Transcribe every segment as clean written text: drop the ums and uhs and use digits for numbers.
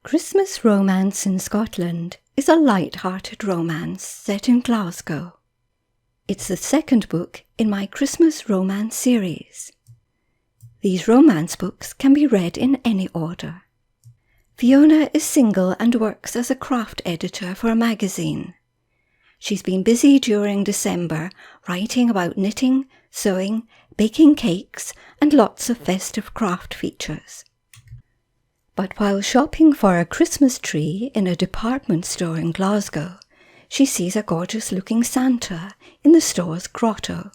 Christmas Romance in Scotland is a light-hearted romance set in Glasgow. It's the second book in my Christmas romance series. These romance books can be read in any order. Fiona is single and works as a craft editor for a magazine. She's been busy during December writing about knitting, sewing, baking cakes and lots of festive craft features. But while shopping for a Christmas tree in a department store in Glasgow, she sees a gorgeous-looking Santa in the store's grotto.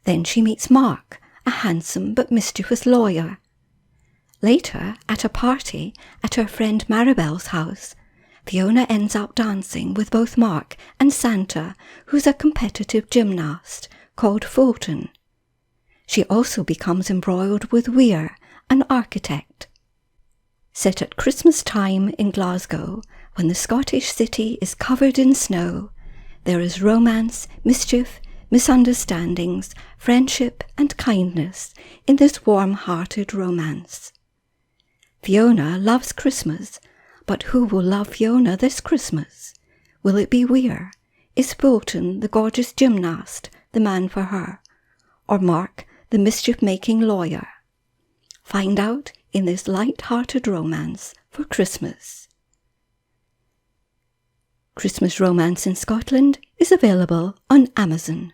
Then she meets Mark, a handsome but mischievous lawyer. Later, at a party at her friend Maribel's house, Fiona ends up dancing with both Mark and Santa, who's a competitive gymnast called Fulton. She also becomes embroiled with Weir, an architect. Set at Christmas time in Glasgow, when the Scottish city is covered in snow, there is romance, mischief, misunderstandings, friendship and kindness in this warm-hearted romance. Fiona loves Christmas, but who will love Fiona this Christmas? Will it be Weir? Is Fulton, the gorgeous gymnast, the man for her? Or Mark, the mischief-making lawyer? Find out in this light-hearted romance for Christmas. Christmas Romance in Scotland is available on Amazon.